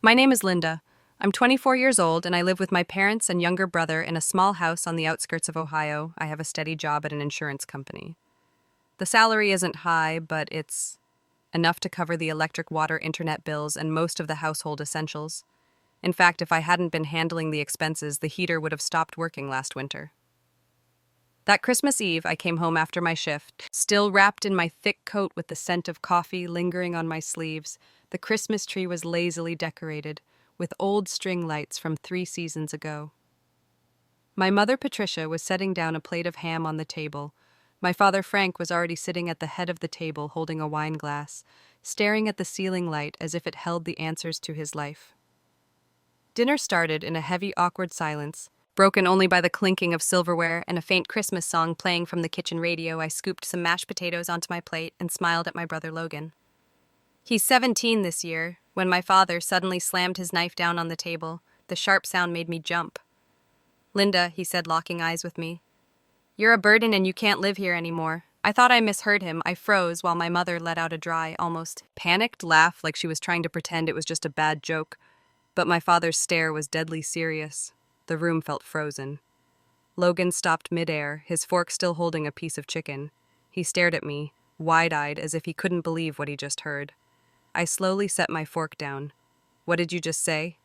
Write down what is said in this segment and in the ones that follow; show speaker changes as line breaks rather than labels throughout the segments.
My name is Linda. I'm 24 years old and I live with my parents and younger brother in a small house on the outskirts of Ohio. I have a steady job at an insurance company. The salary isn't high, but it's enough to cover the electric, water, internet bills, and most of the household essentials. In fact, if I hadn't been handling the expenses, the heater would have stopped working last winter. That Christmas Eve, I came home after my shift, still wrapped in my thick coat with the scent of coffee lingering on my sleeves. The Christmas tree was lazily decorated, with old string lights from 3 seasons ago. My mother, Patricia, was setting down a plate of ham on the table. My father, Frank, was already sitting at the head of the table holding a wine glass, staring at the ceiling light as if it held the answers to his life. Dinner started in a heavy, awkward silence, broken only by the clinking of silverware and a faint Christmas song playing from the kitchen radio. I scooped some mashed potatoes onto my plate and smiled at my brother Logan. He's 17 this year. When my father suddenly slammed his knife down on the table, the sharp sound made me jump. "Linda," he said, locking eyes with me. "You're a burden and you can't live here anymore." I thought I misheard him. I froze while my mother let out a dry, almost panicked laugh like she was trying to pretend it was just a bad joke. But my father's stare was deadly serious. The room felt frozen. Logan stopped midair, his fork still holding a piece of chicken. He stared at me, wide-eyed, as if he couldn't believe what he just heard. I slowly set my fork down. "What did you just say?"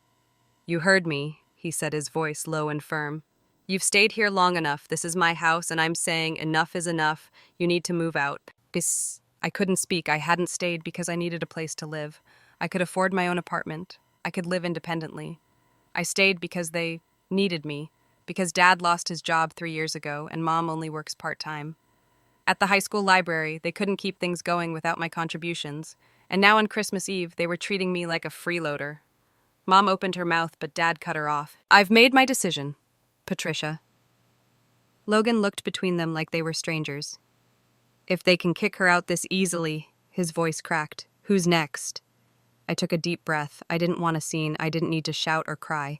"You heard me," he said, his voice low and firm. "You've stayed here long enough. This is my house, and I'm saying enough is enough. You need to move out." I couldn't speak. I hadn't stayed because I needed a place to live. I could afford my own apartment. I could live independently. I stayed because they needed me, because Dad lost his job 3 years ago, and Mom only works part-time. At the high school library, they couldn't keep things going without my contributions, and now on Christmas Eve, they were treating me like a freeloader. Mom opened her mouth, but Dad cut her off. "I've made my decision, Patricia." Logan looked between them like they were strangers. "If they can kick her out this easily," his voice cracked. "Who's next?" I took a deep breath. I didn't want a scene. I didn't need to shout or cry.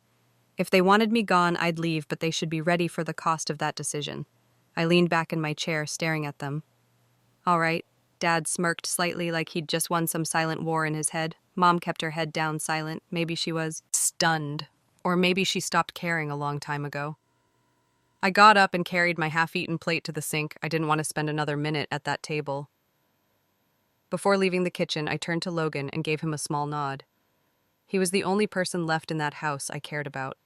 If they wanted me gone, I'd leave, but they should be ready for the cost of that decision. I leaned back in my chair, staring at them. "All right." Dad smirked slightly like he'd just won some silent war in his head. Mom kept her head down, silent. Maybe she was stunned. Or maybe she stopped caring a long time ago. I got up and carried my half-eaten plate to the sink. I didn't want to spend another minute at that table. Before leaving the kitchen, I turned to Logan and gave him a small nod. He was the only person left in that house I cared about.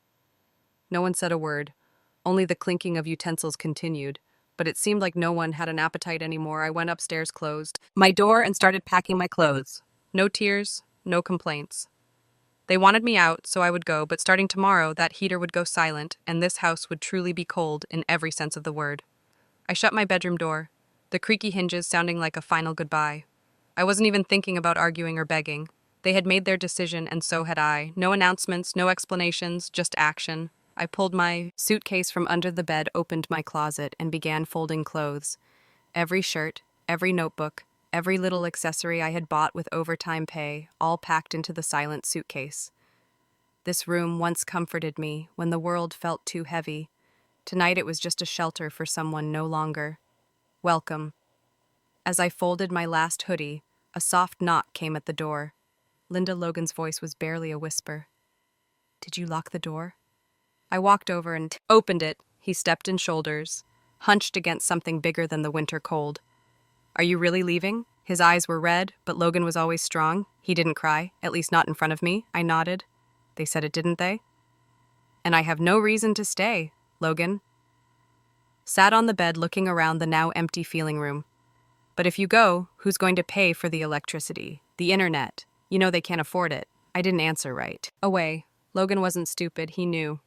No one said a word. Only the clinking of utensils continued, but it seemed like no one had an appetite anymore. I went upstairs, closed my door, and started packing my clothes. No tears, no complaints. They wanted me out, so I would go, but starting tomorrow, that heater would go silent, and this house would truly be cold in every sense of the word. I shut my bedroom door, the creaky hinges sounding like a final goodbye. I wasn't even thinking about arguing or begging. They had made their decision, and so had I. No announcements, no explanations, just action. I pulled my suitcase from under the bed, opened my closet, and began folding clothes. Every shirt, every notebook, every little accessory I had bought with overtime pay, all packed into the silent suitcase. This room once comforted me when the world felt too heavy. Tonight it was just a shelter for someone no longer welcome. As I folded my last hoodie, a soft knock came at the door. Linda Logan's voice was barely a whisper. "Did you lock the door?" I walked over and opened it. He stepped in shoulders, hunched against something bigger than the winter cold. "Are you really leaving?" His eyes were red, but Logan was always strong. He didn't cry, at least not in front of me. I nodded. "They said it, didn't they?" "And I have no reason to stay," Logan sat on the bed looking around the now empty feeling room. "But if you go, who's going to pay for the electricity, the internet? You know they can't afford it." I didn't answer right away. Logan wasn't stupid, he knew.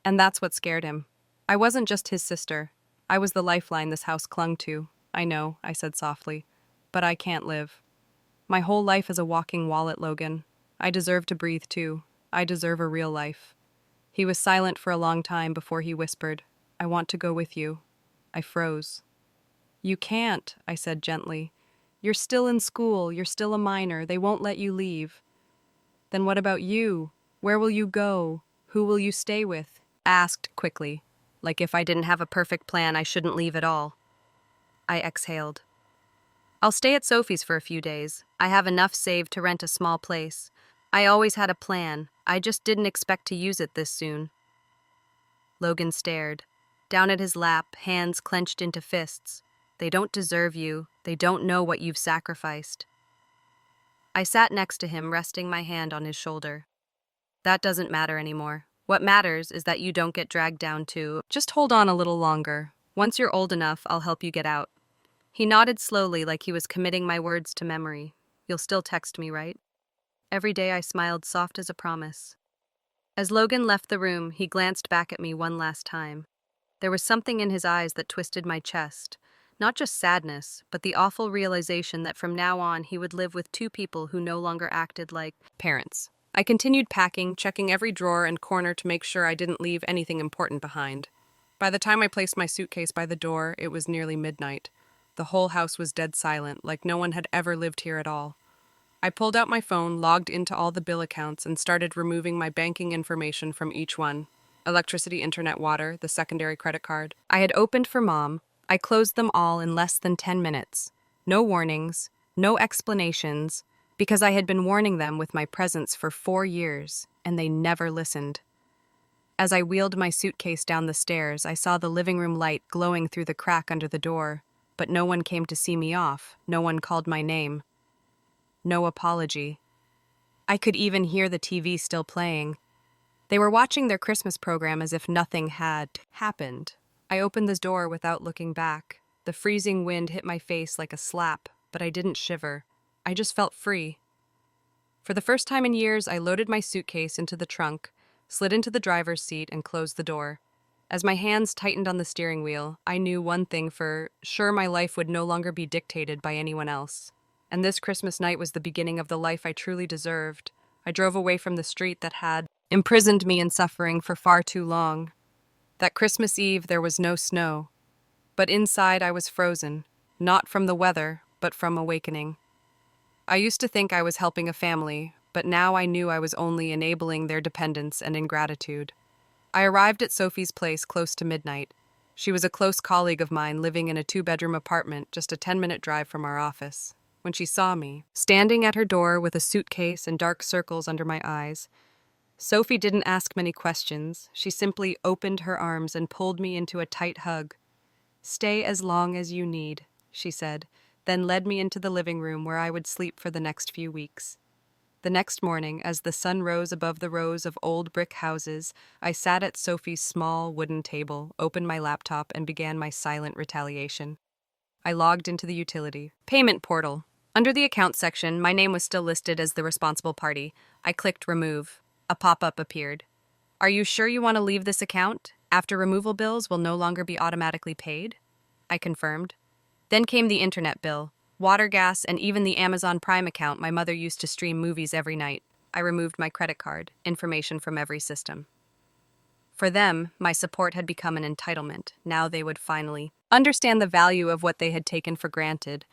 And that's what scared him. I wasn't just his sister. I was the lifeline this house clung to. "I know," I said softly, "but I can't live. My whole life is a walking wallet, Logan. I deserve to breathe too. I deserve a real life." He was silent for a long time before he whispered, "I want to go with you." I froze. "You can't," I said gently. "You're still in school. You're still a minor. They won't let you leave." "Then what about you? Where will you go? Who will you stay with?" Asked quickly, like if I didn't have a perfect plan, I shouldn't leave at all. I exhaled. "I'll stay at Sophie's for a few days. I have enough saved to rent a small place. I always had a plan. I just didn't expect to use it this soon. Logan stared. Down at his lap, hands clenched into fists. They don't deserve you. They don't know what you've sacrificed. I sat next to him, resting my hand on his shoulder. That doesn't matter anymore. What matters is that you don't get dragged down too. Just hold on a little longer. Once you're old enough, I'll help you get out. He nodded slowly, like he was committing my words to memory. You'll still text me, right? Every day I smiled, soft as a promise. As Logan left the room, he glanced back at me one last time. There was something in his eyes that twisted my chest. Not just sadness, but the awful realization that from now on he would live with two people who no longer acted like parents. I continued packing, checking every drawer and corner to make sure I didn't leave anything important behind. By the time I placed my suitcase by the door, it was nearly midnight. The whole house was dead silent, like no one had ever lived here at all. I pulled out my phone, logged into all the bill accounts, and started removing my banking information from each one. Electricity, internet, water, the secondary credit card. I had opened for Mom. I closed them all in less than 10 minutes. No warnings, no explanations, because I had been warning them with my presence for 4 years, and they never listened. As I wheeled my suitcase down the stairs, I saw the living room light glowing through the crack under the door, but no one came to see me off. No one called my name. No apology. I could even hear the TV still playing. They were watching their Christmas program as if nothing had happened. I opened the door without looking back. The freezing wind hit my face like a slap, but I didn't shiver. I just felt free. For the first time in years, I loaded my suitcase into the trunk, slid into the driver's seat, and closed the door. As my hands tightened on the steering wheel, I knew one thing for sure: my life would no longer be dictated by anyone else. And this Christmas night was the beginning of the life I truly deserved. I drove away from the street that had imprisoned me in suffering for far too long. That Christmas Eve, there was no snow. But inside, I was frozen, not from the weather, but from awakening. I used to think I was helping a family, but now I knew I was only enabling their dependence and ingratitude. I arrived at Sophie's place close to midnight. She was a close colleague of mine living in a 2-bedroom apartment just a 10-minute drive from our office. When she saw me, standing at her door with a suitcase and dark circles under my eyes, Sophie didn't ask many questions. She simply opened her arms and pulled me into a tight hug. "Stay as long as you need," she said, then led me into the living room where I would sleep for the next few weeks. The next morning, as the sun rose above the rows of old brick houses, I sat at Sophie's small wooden table, opened my laptop, and began my silent retaliation. I logged into the utility payment portal. Under the account section, my name was still listed as the responsible party. I clicked remove. A pop-up appeared. "Are you sure you want to leave this account? After removal bills will no longer be automatically paid?" I confirmed. Then came the internet bill, water, gas, and even the Amazon Prime account my mother used to stream movies every night. I removed my credit card, information from every system. For them, my support had become an entitlement. Now they would finally understand the value of what they had taken for granted.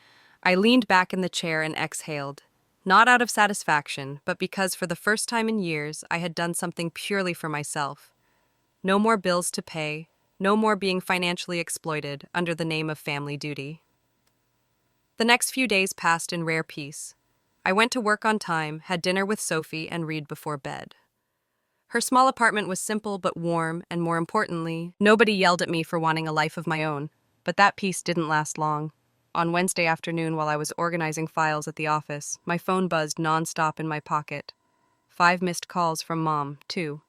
I leaned back in the chair and exhaled. Not out of satisfaction, but because for the first time in years, I had done something purely for myself. No more bills to pay, no more being financially exploited under the name of family duty. The next few days passed in rare peace. I went to work on time, had dinner with Sophie, and read before bed. Her small apartment was simple but warm, and more importantly, nobody yelled at me for wanting a life of my own. But that peace didn't last long. On Wednesday afternoon, while I was organizing files at the office, my phone buzzed nonstop in my pocket. 5 missed calls from Mom, 2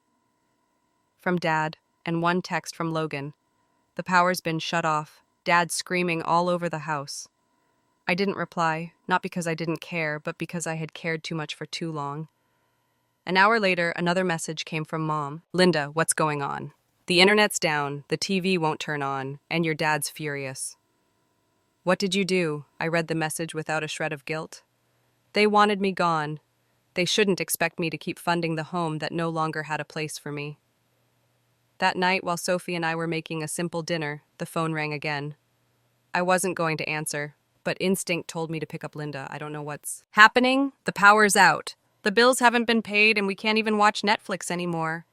from Dad, and 1 text from Logan. The power's been shut off. Dad screaming all over the house. I didn't reply, not because I didn't care, but because I had cared too much for too long. An hour later, another message came from Mom. "Linda, what's going on? The internet's down, the TV won't turn on, and your dad's furious." "What did you do?" I read the message without a shred of guilt. They wanted me gone. They shouldn't expect me to keep funding the home that no longer had a place for me. That night, while Sophie and I were making a simple dinner, the phone rang again. I wasn't going to answer, but instinct told me to pick up Linda. I don't know what's happening. The power's out. The bills haven't been paid, and we can't even watch Netflix anymore.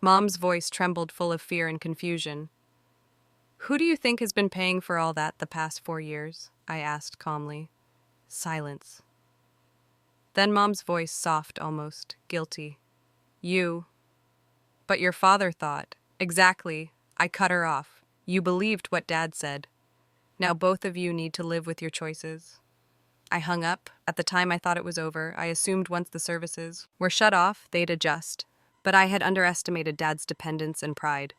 Mom's voice trembled, full of fear and confusion. "Who do you think has been paying for all that the past 4 years?" I asked calmly. Silence. Then Mom's voice, soft almost, guilty. You. But your father thought. Exactly. I cut her off. You believed what Dad said. Now both of you need to live with your choices. I hung up. At the time I thought it was over. I assumed once the services were shut off, they'd adjust. But I had underestimated Dad's dependence and pride.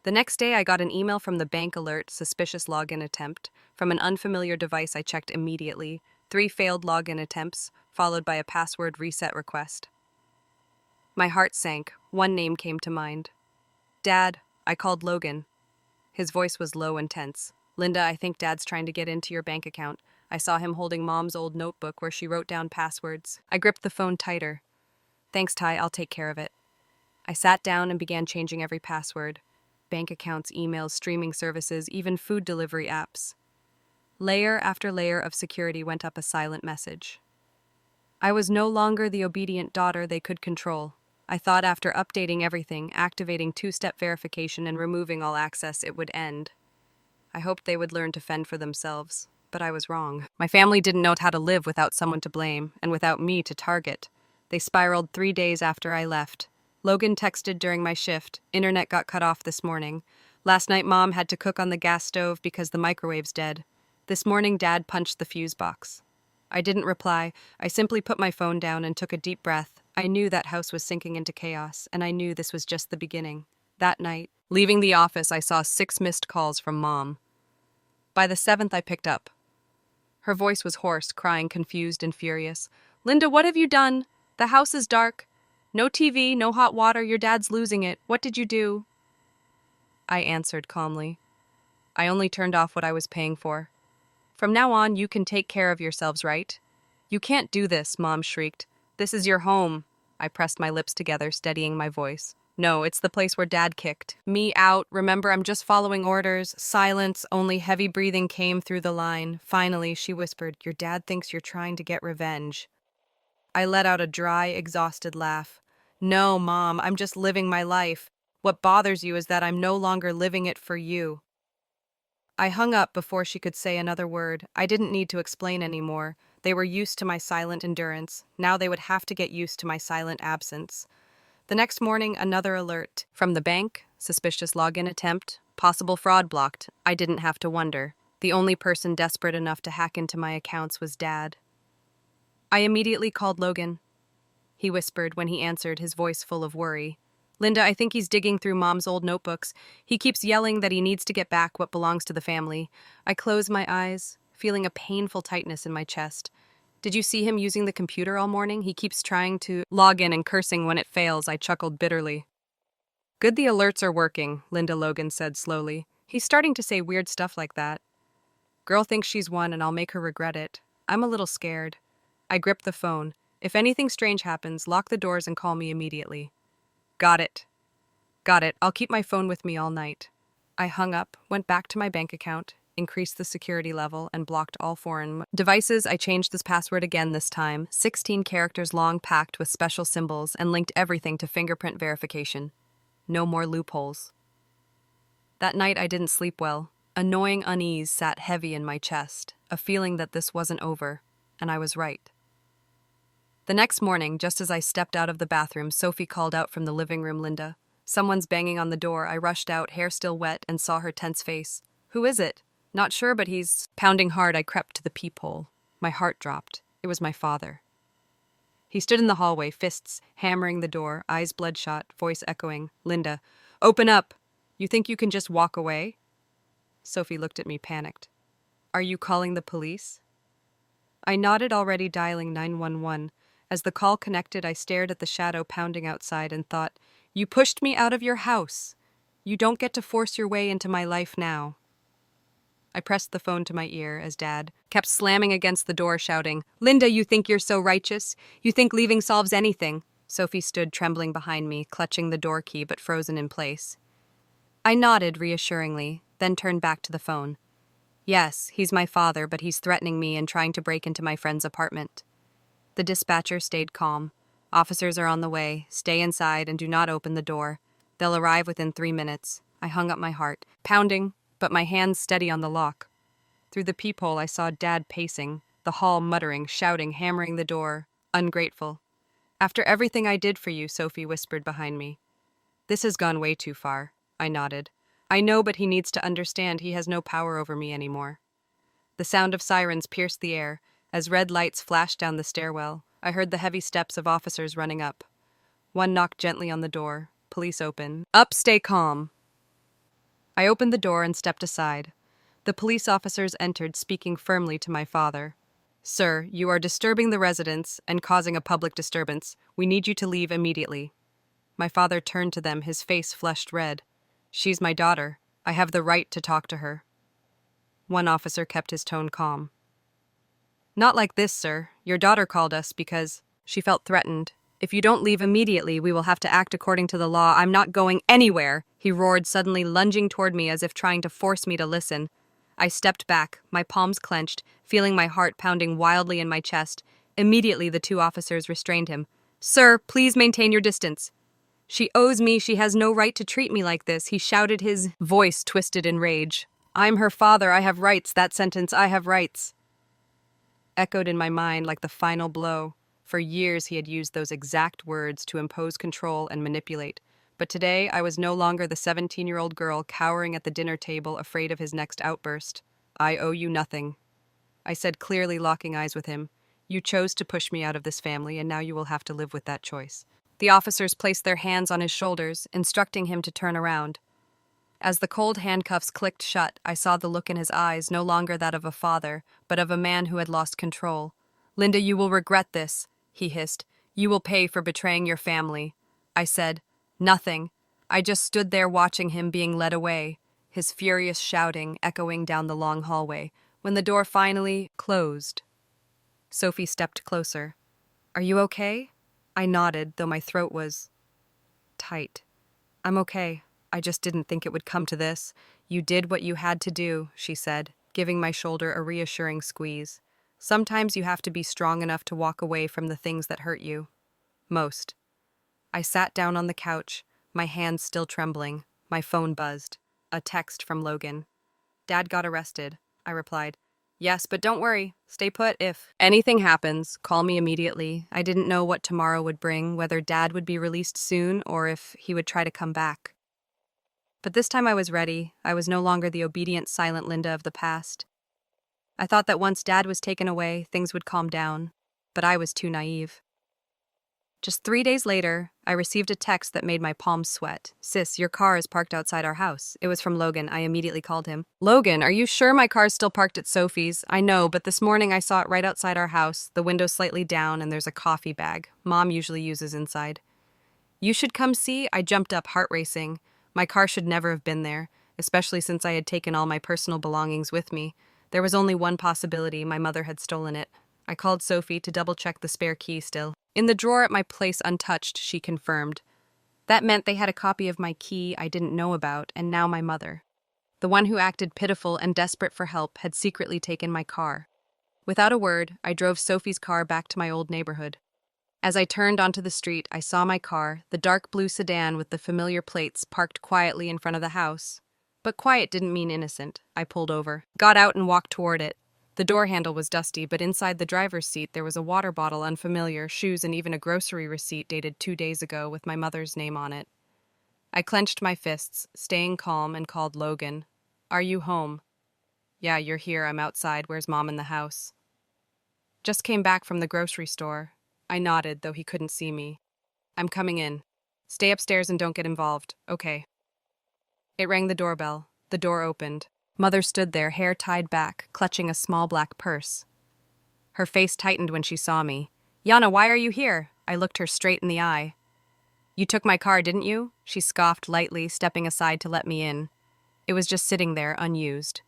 The next day I got an email from the bank alert, suspicious login attempt. From an unfamiliar device I checked immediately. 3 failed login attempts, followed by a password reset request. My heart sank. One name came to mind. Dad, I called Logan. His voice was low and tense. Linda, I think Dad's trying to get into your bank account. I saw him holding Mom's old notebook where she wrote down passwords. I gripped the phone tighter. Thanks, Ty, I'll take care of it. I sat down and began changing every password. Bank accounts, emails, streaming services, even food delivery apps. Layer after layer of security went up a silent message. I was no longer the obedient daughter they could control. I thought after updating everything, activating 2-step verification and removing all access, it would end. I hoped they would learn to fend for themselves, but I was wrong. My family didn't know how to live without someone to blame, and without me to target. They spiraled 3 days after I left. Logan texted during my shift. Internet got cut off this morning. Last night Mom had to cook on the gas stove because the microwave's dead. This morning Dad punched the fuse box. I didn't reply. I simply put my phone down and took a deep breath. I knew that house was sinking into chaos, and I knew this was just the beginning. That night, leaving the office, I saw 6 missed calls from Mom. By the 7th, I picked up. Her voice was hoarse, crying, confused and furious. Linda, what have you done? The house is dark. No TV, no hot water, your dad's losing it. What did you do? I answered calmly. I only turned off what I was paying for. From now on, you can take care of yourselves, right? You can't do this, Mom shrieked. This is your home. I pressed my lips together, steadying my voice. No, it's the place where Dad kicked me out. Remember, I'm just following orders. Silence, only heavy breathing came through the line. Finally, she whispered, your dad thinks you're trying to get revenge. I let out a dry, exhausted laugh. No, Mom, I'm just living my life. What bothers you is that I'm no longer living it for you. I hung up before she could say another word. I didn't need to explain anymore. They were used to my silent endurance. Now they would have to get used to my silent absence. The next morning, another alert. From the bank, suspicious login attempt, possible fraud blocked. I didn't have to wonder. The only person desperate enough to hack into my accounts was Dad. I immediately called Logan. He whispered when he answered, his voice full of worry. Linda, I think he's digging through Mom's old notebooks. He keeps yelling that he needs to get back what belongs to the family. I closed my eyes, feeling a painful tightness in my chest. Did you see him using the computer all morning? He keeps trying to log in and cursing when it fails. I chuckled bitterly. Good the alerts are working, Linda Logan said slowly. He's starting to say weird stuff like that. Girl thinks she's won and I'll make her regret it. I'm a little scared. I gripped the phone. If anything strange happens, lock the doors and call me immediately. Got it. Got it. I'll keep my phone with me all night. I hung up, went back to my bank account, increased the security level, and blocked all foreign devices. I changed this password again this time, 16 characters long, packed with special symbols, and linked everything to fingerprint verification. No more loopholes. That night I didn't sleep well. Annoying unease sat heavy in my chest, a feeling that this wasn't over, and I was right. The next morning, just as I stepped out of the bathroom, Sophie called out from the living room, Linda. Someone's banging on the door. I rushed out, hair still wet, and saw her tense face. Who is it? Not sure, but he's pounding hard. I crept to the peephole. My heart dropped. It was my father. He stood in the hallway, fists hammering the door, eyes bloodshot, voice echoing. Linda, open up! You think you can just walk away? Sophie looked at me, panicked. Are you calling the police? I nodded, already dialing 911. As the call connected, I stared at the shadow pounding outside and thought, you pushed me out of your house. You don't get to force your way into my life now. I pressed the phone to my ear as Dad kept slamming against the door, shouting, Linda, you think you're so righteous? You think leaving solves anything? Sophie stood trembling behind me, clutching the door key but frozen in place. I nodded reassuringly, then turned back to the phone. Yes, he's my father, but he's threatening me and trying to break into my friend's apartment. The dispatcher stayed calm. Officers are on the way. Stay inside and do not open the door. They'll arrive within 3 minutes. I hung up my heart, pounding, but my hands steady on the lock. Through the peephole I saw Dad pacing, the hall muttering, shouting, hammering the door. Ungrateful. After everything I did for you, Sophie whispered behind me. This has gone way too far. I nodded. I know, but he needs to understand he has no power over me anymore. The sound of sirens pierced the air. As red lights flashed down the stairwell, I heard the heavy steps of officers running up. One knocked gently on the door. Police open. Up, stay calm. I opened the door and stepped aside. The police officers entered, speaking firmly to my father. Sir, you are disturbing the residents and causing a public disturbance. We need you to leave immediately. My father turned to them, his face flushed red. She's my daughter. I have the right to talk to her. One officer kept his tone calm. Not like this, sir. Your daughter called us because she felt threatened. If you don't leave immediately, we will have to act according to the law. I'm not going anywhere, he roared, suddenly lunging toward me as if trying to force me to listen. I stepped back, my palms clenched, feeling my heart pounding wildly in my chest. Immediately, the two officers restrained him. Sir, please maintain your distance. She owes me. She has no right to treat me like this, he shouted, his voice twisted in rage. I'm her father. I have rights. That sentence, I have rights, echoed in my mind like the final blow. For years he had used those exact words to impose control and manipulate. But today I was no longer the 17-year-old girl cowering at the dinner table, afraid of his next outburst. I owe you nothing, I said clearly, locking eyes with him. You chose to push me out of this family, and now you will have to live with that choice. The officers placed their hands on his shoulders, instructing him to turn around. As the cold handcuffs clicked shut, I saw the look in his eyes, no longer that of a father, but of a man who had lost control. Linda, you will regret this, he hissed. You will pay for betraying your family. I said, nothing. I just stood there watching him being led away, his furious shouting echoing down the long hallway. When the door finally closed, Sophie stepped closer. Are you okay? I nodded, though my throat was tight. I'm okay. I just didn't think it would come to this. You did what you had to do, she said, giving my shoulder a reassuring squeeze. Sometimes you have to be strong enough to walk away from the things that hurt you. Most. I sat down on the couch, my hands still trembling. My phone buzzed. A text from Logan. Dad got arrested, I replied. Yes, but don't worry. Stay put. If anything happens, call me immediately. I didn't know what tomorrow would bring, whether Dad would be released soon or if he would try to come back. But this time I was ready. I was no longer the obedient, silent Linda of the past. I thought that once Dad was taken away, things would calm down. But I was too naive. Just 3 days later, I received a text that made my palms sweat. Sis, your car is parked outside our house. It was from Logan. I immediately called him. Logan, are you sure my car's still parked at Sophie's? I know, but this morning I saw it right outside our house, the window slightly down, and there's a coffee bag Mom usually uses inside. You should come see. I jumped up, heart racing. My car should never have been there, especially since I had taken all my personal belongings with me. There was only one possibility. My mother had stolen it. I called Sophie to double-check the spare key still. In the drawer at my place untouched, she confirmed. That meant they had a copy of my key I didn't know about, and now my mother, the one who acted pitiful and desperate for help, had secretly taken my car. Without a word, I drove Sophie's car back to my old neighborhood. As I turned onto the street, I saw my car, the dark blue sedan with the familiar plates, parked quietly in front of the house. But quiet didn't mean innocent. I pulled over, got out and walked toward it. The door handle was dusty, but inside the driver's seat there was a water bottle unfamiliar, shoes, and even a grocery receipt dated 2 days ago with my mother's name on it. I clenched my fists, staying calm, and called Logan. Are you home? Yeah, you're here. I'm outside. Where's Mom in the house? Just came back from the grocery store. I nodded, though he couldn't see me. I'm coming in. Stay upstairs and don't get involved. Okay. It rang the doorbell. The door opened. Mother stood there, hair tied back, clutching a small black purse. Her face tightened when she saw me. Yana, why are you here? I looked her straight in the eye. You took my car, didn't you? She scoffed lightly, stepping aside to let me in. It was just sitting there, unused.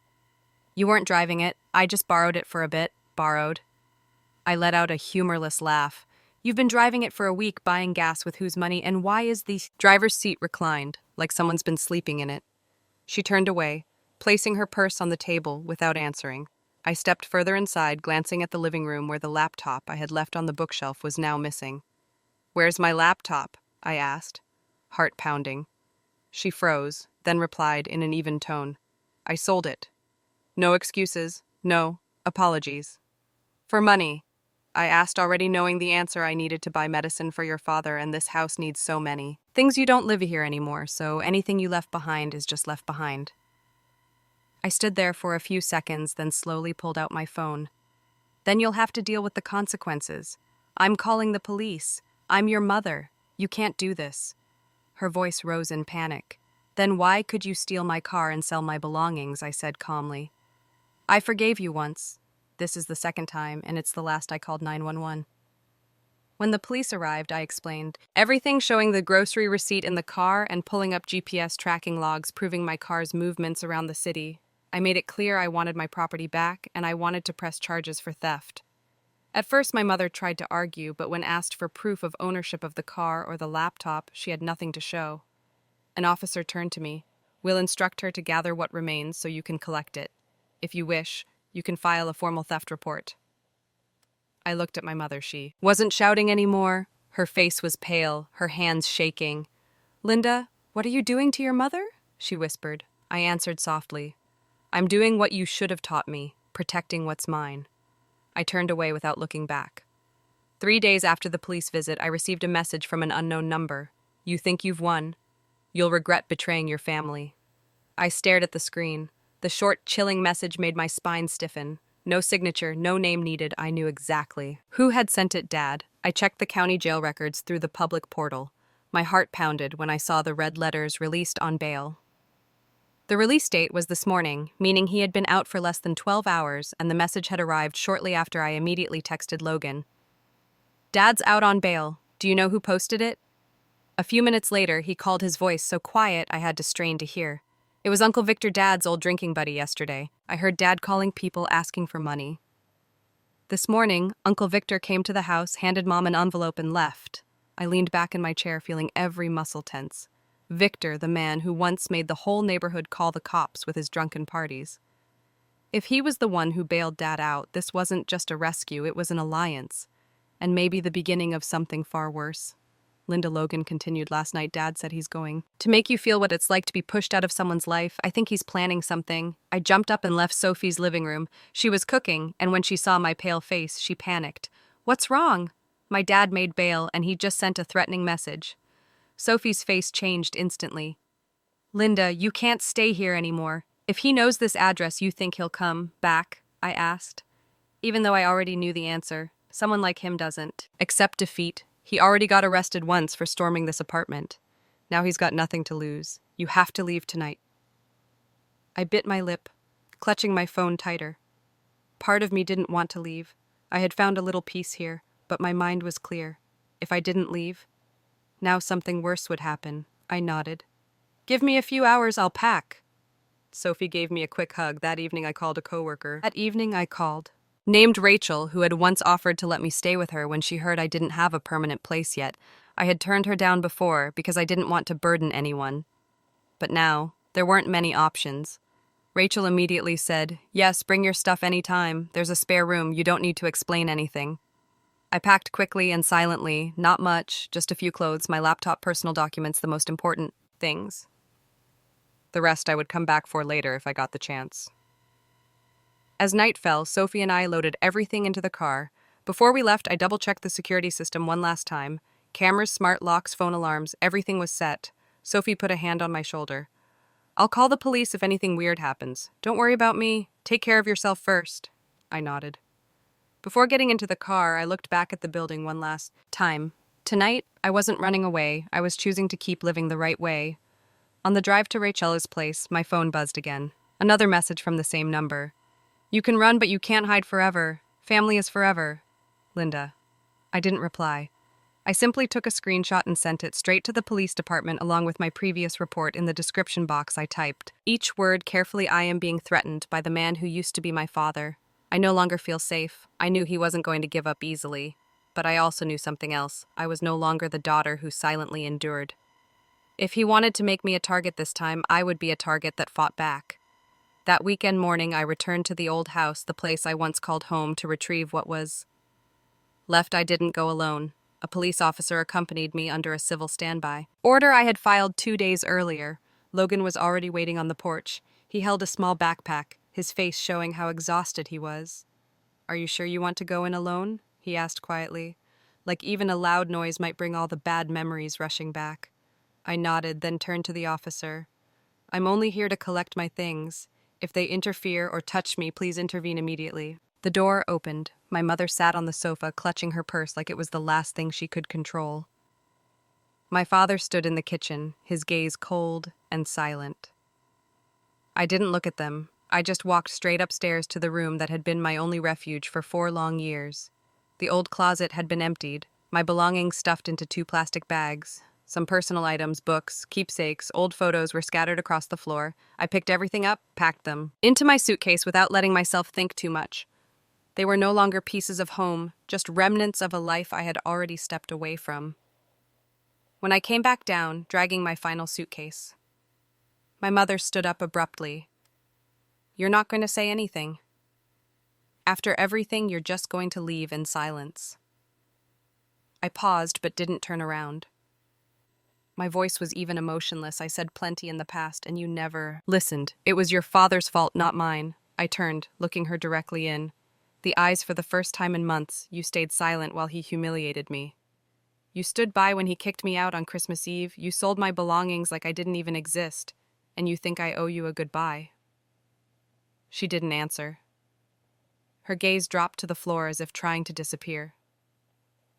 You weren't driving it. I just borrowed it for a bit. Borrowed. I let out a humorless laugh. You've been driving it for a week, buying gas with whose money, and why is the driver's seat reclined, like someone's been sleeping in it? She turned away, placing her purse on the table without answering. I stepped further inside, glancing at the living room where the laptop I had left on the bookshelf was now missing. Where's my laptop? I asked, heart pounding. She froze, then replied in an even tone. I sold it. No excuses, no apologies. For money. I asked already knowing the answer. I needed to buy medicine for your father, and this house needs so many things. You don't live here anymore, so anything you left behind is just left behind. I stood there for a few seconds, then slowly pulled out my phone. Then you'll have to deal with the consequences. I'm calling the police. I'm your mother. You can't do this. Her voice rose in panic. Then why could you steal my car and sell my belongings? I said calmly. I forgave you once. This is the second time, and it's the last I called 911. When the police arrived, I explained everything, showing the grocery receipt in the car and pulling up GPS tracking logs proving my car's movements around the city. I made it clear I wanted my property back, and I wanted to press charges for theft. At first, my mother tried to argue, but when asked for proof of ownership of the car or the laptop, she had nothing to show. An officer turned to me. We'll instruct her to gather what remains so you can collect it. If you wish, you can file a formal theft report. I looked at my mother. She wasn't shouting anymore. Her face was pale, her hands shaking. Linda, what are you doing to your mother? She whispered. I answered softly. I'm doing what you should have taught me, protecting what's mine. I turned away without looking back. 3 days after the police visit, I received a message from an unknown number. You think you've won. You'll regret betraying your family. I stared at the screen. The short, chilling message made my spine stiffen. No signature, no name needed. I knew exactly who had sent it, Dad. I checked the county jail records through the public portal. My heart pounded when I saw the red letters released on bail. The release date was this morning, meaning he had been out for less than 12 hours, and the message had arrived shortly after I immediately texted Logan. Dad's out on bail. Do you know who posted it? A few minutes later, he called, his voice so quiet I had to strain to hear. It was Uncle Victor, Dad's old drinking buddy yesterday. I heard Dad calling people asking for money. This morning, Uncle Victor came to the house, handed Mom an envelope, and left. I leaned back in my chair, feeling every muscle tense. Victor, the man who once made the whole neighborhood call the cops with his drunken parties. If he was the one who bailed Dad out, this wasn't just a rescue, it was an alliance. And maybe the beginning of something far worse. Linda, Logan continued, last night Dad said he's going to make you feel what it's like to be pushed out of someone's life. I think he's planning something. I jumped up and left Sophie's living room. She was cooking, and when she saw my pale face, she panicked. What's wrong? My dad made bail, and he just sent a threatening message. Sophie's face changed instantly. Linda, you can't stay here anymore. If he knows this address, you think he'll come back? I asked. Even though I already knew the answer, someone like him doesn't accept defeat. He already got arrested once for storming this apartment. Now he's got nothing to lose. You have to leave tonight. I bit my lip, clutching my phone tighter. Part of me didn't want to leave. I had found a little peace here, but my mind was clear. If I didn't leave, now something worse would happen. I nodded. Give me a few hours, I'll pack. Sophie gave me a quick hug. That evening I called a coworker. Named Rachel, who had once offered to let me stay with her when she heard I didn't have a permanent place yet. I had turned her down before because I didn't want to burden anyone. But now, there weren't many options. Rachel immediately said, Yes, bring your stuff anytime. There's a spare room. You don't need to explain anything. I packed quickly and silently, not much, just a few clothes, my laptop, personal documents, the most important things. The rest I would come back for later if I got the chance. As night fell, Sophie and I loaded everything into the car. Before we left, I double-checked the security system one last time. Cameras, smart locks, phone alarms, everything was set. Sophie put a hand on my shoulder. I'll call the police if anything weird happens. Don't worry about me. Take care of yourself first. I nodded. Before getting into the car, I looked back at the building one last time. Tonight, I wasn't running away. I was choosing to keep living the right way. On the drive to Rachel's place, my phone buzzed again. Another message from the same number. You can run, but you can't hide forever. Family is forever. Linda. I didn't reply. I simply took a screenshot and sent it straight to the police department along with my previous report. In the description box I typed, each word carefully, I am being threatened by the man who used to be my father. I no longer feel safe. I knew he wasn't going to give up easily. But I also knew something else. I was no longer the daughter who silently endured. If he wanted to make me a target this time, I would be a target that fought back. That weekend morning, I returned to the old house, the place I once called home, to retrieve what was left. I didn't go alone. A police officer accompanied me under a civil standby order I had filed 2 days earlier. Logan was already waiting on the porch. He held a small backpack, his face showing how exhausted he was. Are you sure you want to go in alone? he asked quietly, like even a loud noise might bring all the bad memories rushing back. I nodded, then turned to the officer. I'm only here to collect my things. If they interfere or touch me, please intervene immediately. The door opened. My mother sat on the sofa, clutching her purse like it was the last thing she could control. My father stood in the kitchen, his gaze cold and silent. I didn't look at them. I just walked straight upstairs to the room that had been my only refuge for 4 long years. The old closet had been emptied, my belongings stuffed into 2 plastic bags. Some personal items, books, keepsakes, old photos were scattered across the floor. I picked everything up, packed them into my suitcase without letting myself think too much. They were no longer pieces of home, just remnants of a life I had already stepped away from. When I came back down, dragging my final suitcase, my mother stood up abruptly. You're not going to say anything. After everything, you're just going to leave in silence. I paused but didn't turn around. My voice was even emotionless. I said plenty in the past, and you never listened. It was your father's fault, not mine. I turned, looking her directly in. The eyes for the first time in months, you stayed silent while he humiliated me. You stood by when he kicked me out on Christmas Eve. You sold my belongings like I didn't even exist. And you think I owe you a goodbye. She didn't answer. Her gaze dropped to the floor as if trying to disappear.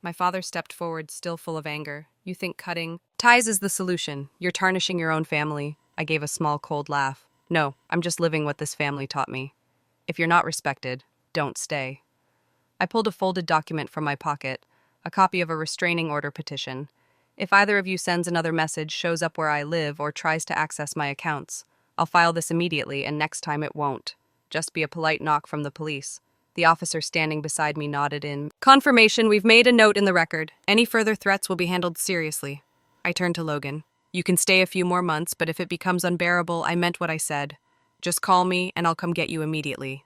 My father stepped forward, still full of anger. You think cutting ties is the solution. You're tarnishing your own family. I gave a small, cold laugh. No, I'm just living what this family taught me. If you're not respected, don't stay. I pulled a folded document from my pocket, a copy of a restraining order petition. If either of you sends another message, shows up where I live, or tries to access my accounts, I'll file this immediately, and next time it won't. Just be a polite knock from the police. The officer standing beside me nodded in confirmation. We've made a note in the record. Any further threats will be handled seriously. I turned to Logan. You can stay a few more months, but if it becomes unbearable, I meant what I said. Just call me, and I'll come get you immediately.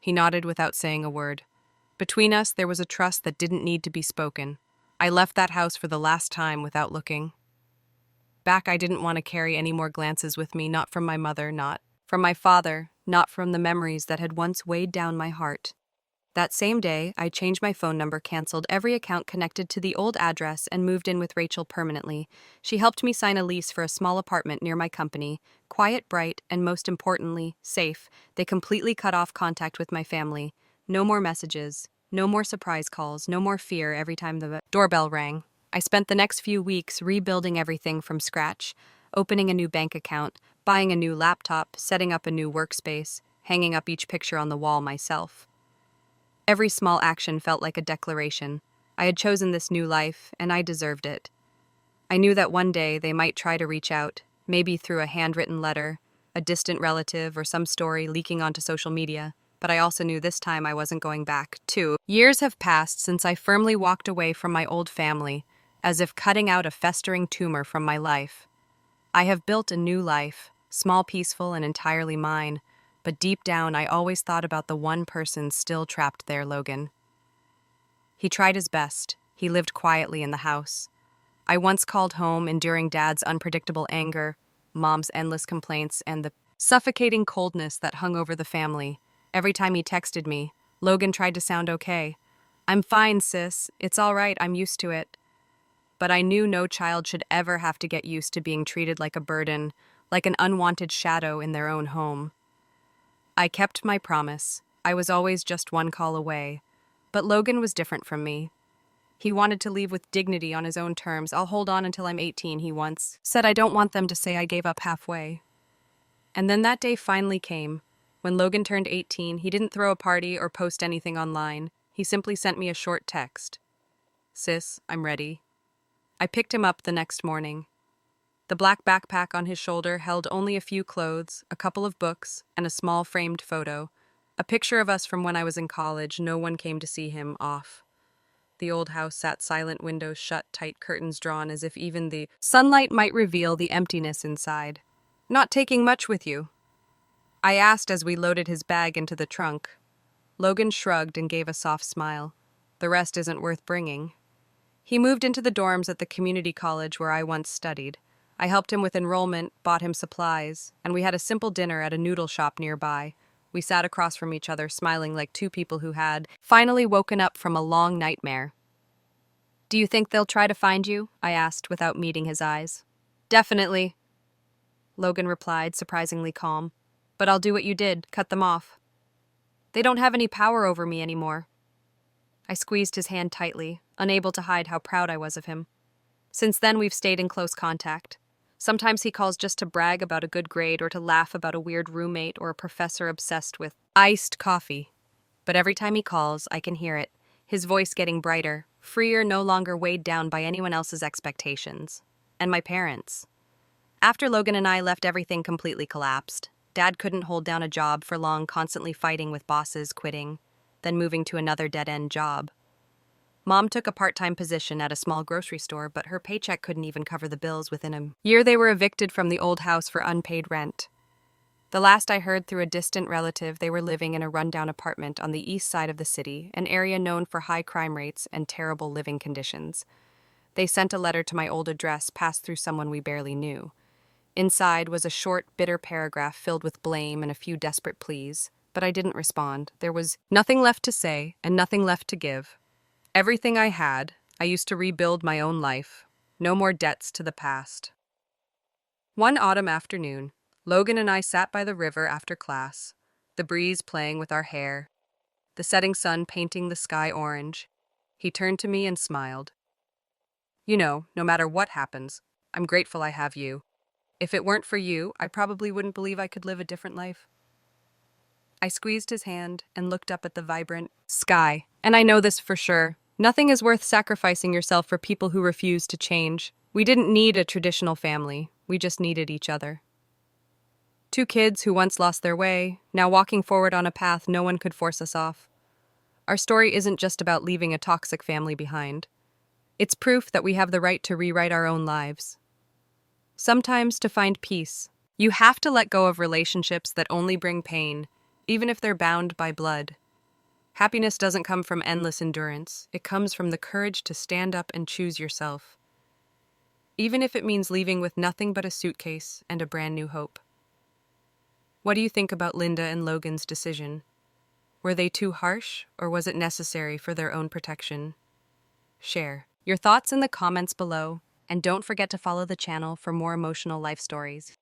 He nodded without saying a word. Between us, there was a trust that didn't need to be spoken. I left that house for the last time without looking back. I didn't want to carry any more glances with me, not from my mother, not from my father, not from the memories that had once weighed down my heart. That same day, I changed my phone number, canceled every account connected to the old address, and moved in with Rachel permanently. She helped me sign a lease for a small apartment near my company. Quiet, bright, and most importantly, safe. They completely cut off contact with my family. No more messages, no more surprise calls, no more fear every time the doorbell rang. I spent the next few weeks rebuilding everything from scratch, opening a new bank account, buying a new laptop, setting up a new workspace, hanging up each picture on the wall myself. Every small action felt like a declaration. I had chosen this new life, and I deserved it. I knew that one day they might try to reach out, maybe through a handwritten letter, a distant relative, or some story leaking onto social media, but I also knew this time I wasn't going back. 2 years have passed since I firmly walked away from my old family, as if cutting out a festering tumor from my life. I have built a new life, small, peaceful, and entirely mine, but deep down I always thought about the one person still trapped there, Logan. He tried his best. He lived quietly in the house. I once called home, enduring Dad's unpredictable anger, Mom's endless complaints, and the suffocating coldness that hung over the family. Every time he texted me, Logan tried to sound okay. I'm fine, sis. It's all right. I'm used to it. But I knew no child should ever have to get used to being treated like a burden, like an unwanted shadow in their own home. I kept my promise. I was always just one call away. But Logan was different from me. He wanted to leave with dignity on his own terms. I'll hold on until I'm 18, he once said. I don't want them to say I gave up halfway. And then that day finally came. When Logan turned 18, he didn't throw a party or post anything online. He simply sent me a short text. Sis, I'm ready. I picked him up the next morning. The black backpack on his shoulder held only a few clothes, a couple of books, and a small framed photo. A picture of us from when I was in college. No one came to see him off. The old house sat silent, windows shut, tight curtains drawn, as if even the sunlight might reveal the emptiness inside. Not taking much with you? I asked as we loaded his bag into the trunk. Logan shrugged and gave a soft smile. The rest isn't worth bringing. He moved into the dorms at the community college where I once studied. I helped him with enrollment, bought him supplies, and we had a simple dinner at a noodle shop nearby. We sat across from each other, smiling like two people who had finally woken up from a long nightmare. "Do you think they'll try to find you?" I asked without meeting his eyes. "Definitely," Logan replied, surprisingly calm. "But I'll do what you did, cut them off. They don't have any power over me anymore." I squeezed his hand tightly, unable to hide how proud I was of him. Since then, we've stayed in close contact. Sometimes he calls just to brag about a good grade or to laugh about a weird roommate or a professor obsessed with iced coffee. But every time he calls, I can hear it, his voice getting brighter, freer, no longer weighed down by anyone else's expectations. And my parents. After Logan and I left, everything completely collapsed. Dad couldn't hold down a job for long, constantly fighting with bosses, quitting, then moving to another dead-end job. Mom took a part-time position at a small grocery store, but her paycheck couldn't even cover the bills within a year. They were evicted from the old house for unpaid rent. The last I heard through a distant relative, they were living in a rundown apartment on the east side of the city, an area known for high crime rates and terrible living conditions. They sent a letter to my old address, passed through someone we barely knew. Inside was a short, bitter paragraph filled with blame and a few desperate pleas, but I didn't respond. There was nothing left to say and nothing left to give. Everything I had, I used to rebuild my own life. No more debts to the past. One autumn afternoon, Logan and I sat by the river after class, the breeze playing with our hair, the setting sun painting the sky orange. He turned to me and smiled. "You know, no matter what happens, I'm grateful I have you. If it weren't for you, I probably wouldn't believe I could live a different life." I squeezed his hand and looked up at the vibrant sky. And I know this for sure. Nothing is worth sacrificing yourself for people who refuse to change. We didn't need a traditional family. We just needed each other. Two kids who once lost their way, now walking forward on a path no one could force us off. Our story isn't just about leaving a toxic family behind. It's proof that we have the right to rewrite our own lives. Sometimes, to find peace, you have to let go of relationships that only bring pain, even if they're bound by blood. Happiness doesn't come from endless endurance. It comes from the courage to stand up and choose yourself, even if it means leaving with nothing but a suitcase and a brand new hope. What do you think about Linda and Logan's decision? Were they too harsh, or was it necessary for their own protection? Share your thoughts in the comments below, and don't forget to follow the channel for more emotional life stories.